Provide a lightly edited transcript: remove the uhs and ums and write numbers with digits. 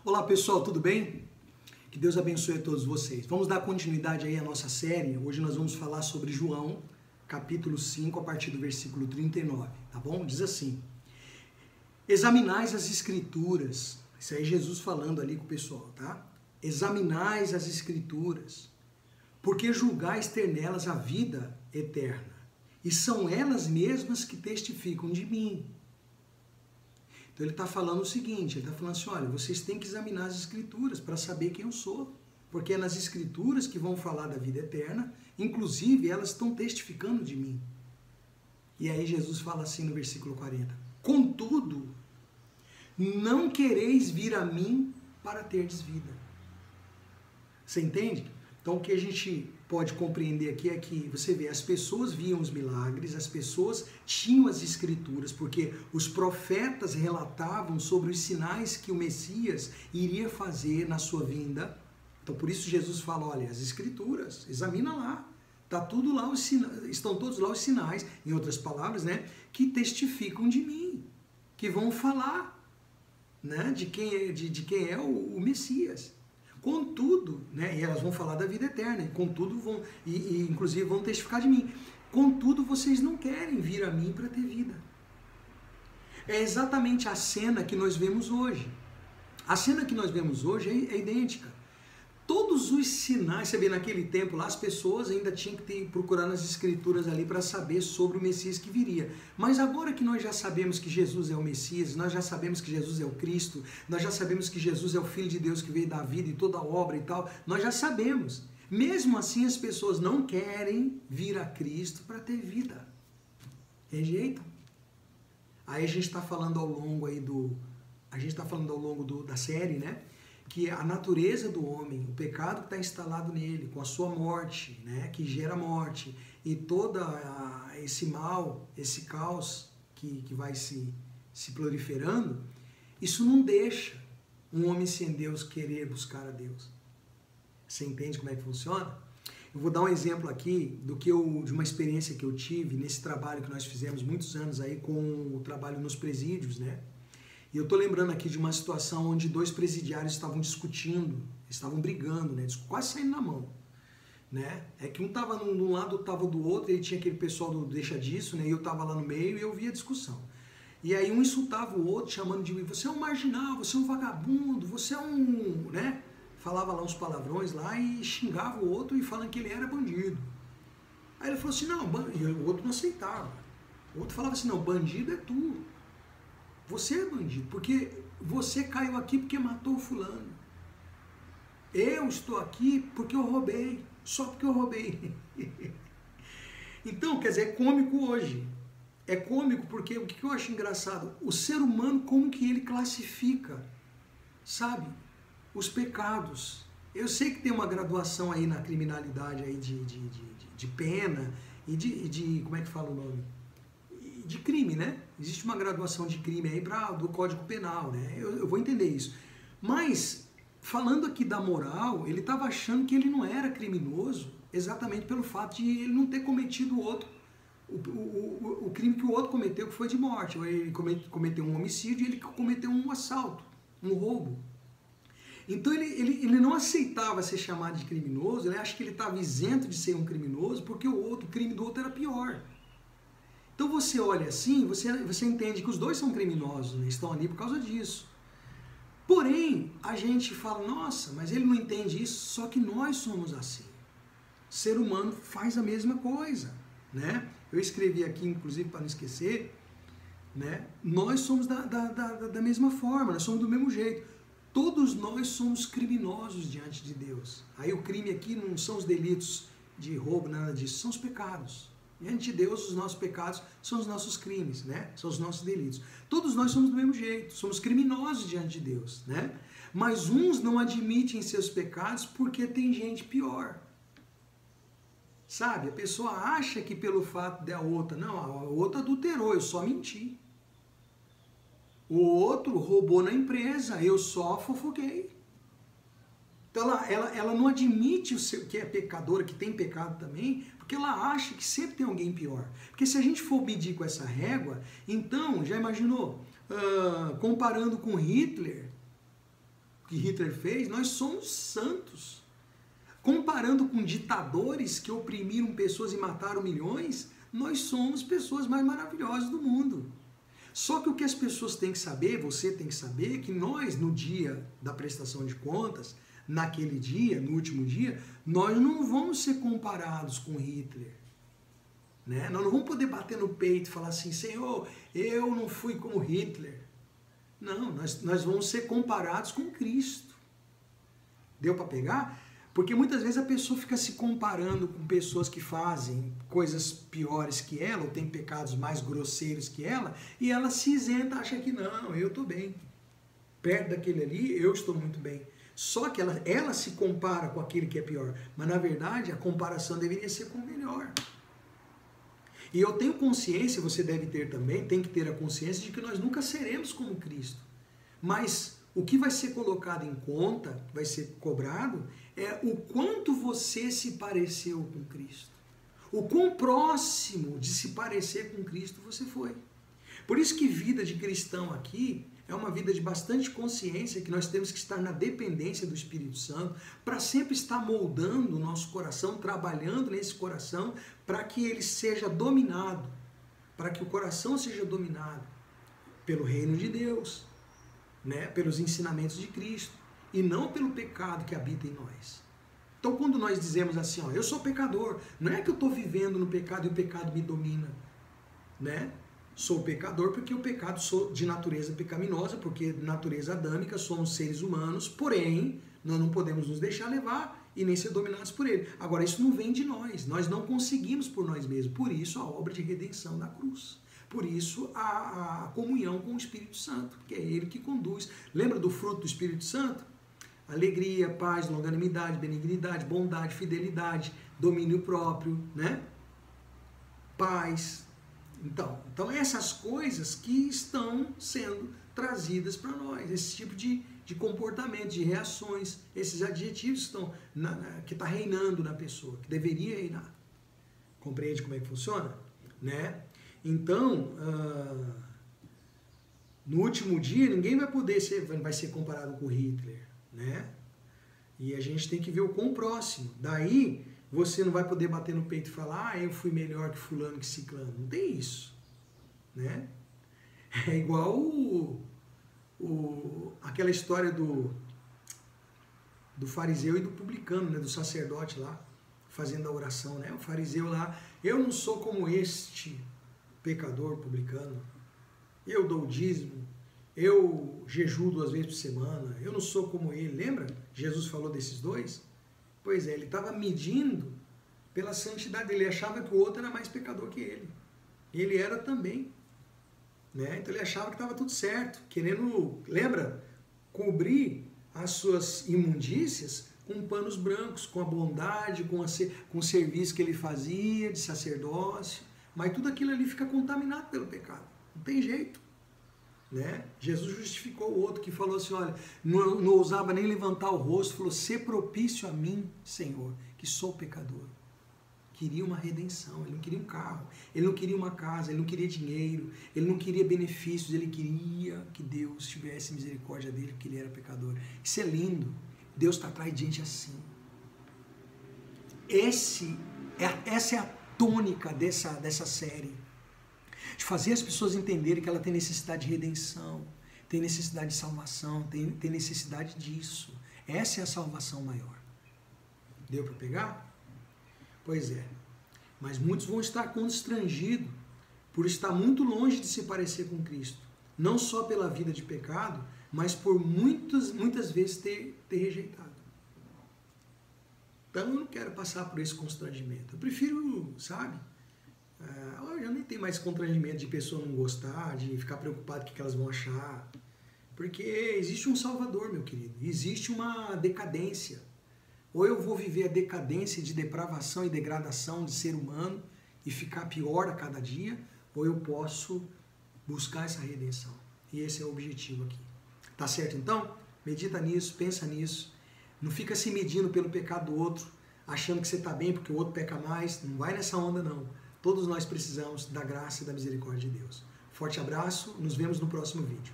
Olá pessoal, tudo bem? Que Deus abençoe a todos vocês. Vamos dar continuidade aí à nossa série. Hoje nós vamos falar sobre João, capítulo 5, a partir do versículo 39, tá bom? Diz assim: examinais as escrituras. Isso aí é Jesus falando ali com o pessoal, tá? Examinais as escrituras, porque julgais ter nelas a vida eterna, e são elas mesmas que testificam de mim. Então ele está falando o seguinte, ele está falando assim, olha, vocês têm que examinar as escrituras para saber quem eu sou, porque é nas escrituras que vão falar da vida eterna, inclusive elas estão testificando de mim. E aí Jesus fala assim no versículo 40, contudo, não quereis vir a mim para terdes vida. Você entende? Então o que a gente pode compreender aqui é que você vê, as pessoas viam os milagres, as pessoas tinham as escrituras, porque os profetas relatavam sobre os sinais que o Messias iria fazer na sua vinda. Então por isso Jesus fala, olha, as escrituras, examina lá, tá tudo lá, estão todos lá os sinais, em outras palavras, né, que testificam de mim, que vão falar, né, de quem é o Messias. Contudo, né, e elas vão falar da vida eterna, contudo inclusive vão testificar de mim. Contudo, vocês não querem vir a mim para ter vida. É exatamente a cena que nós vemos hoje. A cena que nós vemos hoje é idêntica. Todos os sinais, você vê naquele tempo lá, as pessoas ainda tinham que procurar nas escrituras ali para saber sobre o Messias que viria. Mas agora que nós já sabemos que Jesus é o Messias, nós já sabemos que Jesus é o Cristo, nós já sabemos que Jesus é o Filho de Deus que veio dar vida e toda a obra e tal, nós já sabemos. Mesmo assim as pessoas não querem vir a Cristo para ter vida. Rejeitam. Aí a gente está falando ao longo aí da série, né? Que a natureza do homem, o pecado que está instalado nele, com a sua morte, né, que gera morte, e todo esse mal, esse caos que vai se proliferando, isso não deixa um homem sem Deus querer buscar a Deus. Você entende como é que funciona? Eu vou dar um exemplo aqui de uma experiência que eu tive nesse trabalho que nós fizemos muitos anos aí com o trabalho nos presídios, né? E eu estou lembrando aqui de uma situação onde dois presidiários estavam discutindo, estavam brigando, né? Quase saindo na mão. Né? É que um estava de um lado, estava do outro, e tinha aquele pessoal do deixa disso, né? E eu estava lá no meio e eu via a discussão. E aí um insultava o outro, chamando de você é um marginal, você é um vagabundo, você é um... né? Falava lá uns palavrões lá e xingava o outro e falando que ele era bandido. Aí ele falou assim, não, e o outro não aceitava. O outro falava assim, não, bandido é tu. Você é bandido, porque você caiu aqui porque matou o fulano. Eu estou aqui porque eu roubei, só porque eu roubei. Então, quer dizer, é cômico hoje. É cômico porque, o que eu acho engraçado? O ser humano, como que ele classifica, sabe, os pecados. Eu sei que tem uma graduação aí na criminalidade aí de pena e de como é que fala o nome? De crime, né? Existe uma graduação de crime aí do Código Penal, né? Eu vou entender isso. Mas, falando aqui da moral, ele estava achando que ele não era criminoso exatamente pelo fato de ele não ter cometido o crime que o outro cometeu, que foi de morte. Ele cometeu um homicídio e ele cometeu um assalto, um roubo. Então ele não aceitava ser chamado de criminoso, ele acha que ele estava isento de ser um criminoso porque o crime do outro era pior. Então você olha assim, você entende que os dois são criminosos, né? Estão ali por causa disso. Porém, a gente fala, nossa, mas ele não entende isso, só que nós somos assim. O ser humano faz a mesma coisa, né? Eu escrevi aqui, inclusive, para não esquecer, né? Nós somos da mesma forma, nós somos do mesmo jeito. Todos nós somos criminosos diante de Deus. Aí o crime aqui não são os delitos de roubo, nada disso, são os pecados. Diante de Deus, os nossos pecados são os nossos crimes, né? São os nossos delitos. Todos nós somos do mesmo jeito, somos criminosos diante de Deus, né? Mas uns não admitem seus pecados porque tem gente pior. Sabe? A pessoa acha que pelo fato da outra, não, a outra adulterou, eu só menti. O outro roubou na empresa, eu só fofoquei. Então ela não admite que é pecadora, que tem pecado também, porque ela acha que sempre tem alguém pior. Porque se a gente for medir com essa régua, então, já imaginou, comparando com Hitler, que Hitler fez, nós somos santos. Comparando com ditadores que oprimiram pessoas e mataram milhões, nós somos pessoas mais maravilhosas do mundo. Só que o que as pessoas têm que saber, você tem que saber, que nós, no dia da prestação de contas, naquele dia, no último dia, nós não vamos ser comparados com Hitler. Né? Nós não vamos poder bater no peito e falar assim, Senhor, eu não fui como Hitler. Não, nós vamos ser comparados com Cristo. Deu para pegar? Porque muitas vezes a pessoa fica se comparando com pessoas que fazem coisas piores que ela, ou tem pecados mais grosseiros que ela, e ela se isenta, acha que não, eu estou bem. Perto daquele ali, eu estou muito bem. Só que ela se compara com aquele que é pior. Mas na verdade, a comparação deveria ser com o melhor. E eu tenho consciência, você deve ter também, tem que ter a consciência de que nós nunca seremos como Cristo. Mas o que vai ser colocado em conta, vai ser cobrado, é o quanto você se pareceu com Cristo. O quão próximo de se parecer com Cristo você foi. Por isso que vida de cristão aqui é uma vida de bastante consciência, que nós temos que estar na dependência do Espírito Santo, para sempre estar moldando o nosso coração, trabalhando nesse coração, para que ele seja dominado, para que o coração seja dominado pelo reino de Deus, né? Pelos ensinamentos de Cristo, e não pelo pecado que habita em nós. Então quando nós dizemos assim, ó, eu sou pecador, não é que eu estou vivendo no pecado e o pecado me domina, né? Sou pecador porque o pecado sou de natureza pecaminosa, porque de natureza adâmica somos seres humanos, porém nós não podemos nos deixar levar e nem ser dominados por ele. Agora isso não vem de nós não conseguimos por nós mesmos, por isso a obra de redenção da cruz. Por isso a comunhão com o Espírito Santo, que é ele que conduz. Lembra do fruto do Espírito Santo? Alegria, paz, longanimidade, benignidade, bondade, fidelidade, domínio próprio, né? Paz. Então essas coisas que estão sendo trazidas para nós, esse tipo de comportamento, de reações, esses adjetivos que está reinando na pessoa, que deveria reinar. Compreende como é que funciona? Né? Então, no último dia, ninguém vai ser comparado com Hitler, né? E a gente tem que ver o quão próximo. Daí, você não vai poder bater no peito e falar, eu fui melhor que fulano, que ciclano. Não tem isso, né? É igual aquela história do fariseu e do publicano, né? Do sacerdote lá, fazendo a oração, né? O fariseu lá, eu não sou como este pecador publicano, eu dou o dízimo, eu jejuo 2 vezes por semana, eu não sou como ele. Lembra? Jesus falou desses dois? Pois é, ele estava medindo pela santidade, ele achava que o outro era mais pecador que ele. Ele era também. Né? Então ele achava que estava tudo certo, querendo, lembra? Cobrir as suas imundícias com panos brancos, com a bondade, com o serviço que ele fazia de sacerdócio. Mas tudo aquilo ali fica contaminado pelo pecado. Não tem jeito. Né? Jesus justificou o outro que falou assim, olha, não ousava nem levantar o rosto, falou, sê propício a mim, Senhor, que sou pecador. Queria uma redenção, ele não queria um carro, ele não queria uma casa, ele não queria dinheiro, ele não queria benefícios, ele queria que Deus tivesse misericórdia dele, porque ele era pecador. Isso é lindo. Deus está atrás de gente assim. Essa é a tônica dessa série. De fazer as pessoas entenderem que ela tem necessidade de redenção, tem necessidade de salvação, tem necessidade disso. Essa é a salvação maior. Deu para pegar? Pois é. Mas muitos vão estar constrangidos por estar muito longe de se parecer com Cristo. Não só pela vida de pecado, mas por muitas vezes ter rejeitado. Então eu não quero passar por esse constrangimento. Eu prefiro, sabe? Eu nem tenho mais constrangimento de pessoa não gostar, de ficar preocupado com o que elas vão achar. Porque existe um Salvador, meu querido. Existe uma decadência. Ou eu vou viver a decadência de depravação e degradação de ser humano e ficar pior a cada dia, ou eu posso buscar essa redenção. E esse é o objetivo aqui. Tá certo então? Medita nisso, pensa nisso. Não fica se medindo pelo pecado do outro, achando que você está bem porque o outro peca mais. Não vai nessa onda não. Todos nós precisamos da graça e da misericórdia de Deus. Forte abraço, nos vemos no próximo vídeo.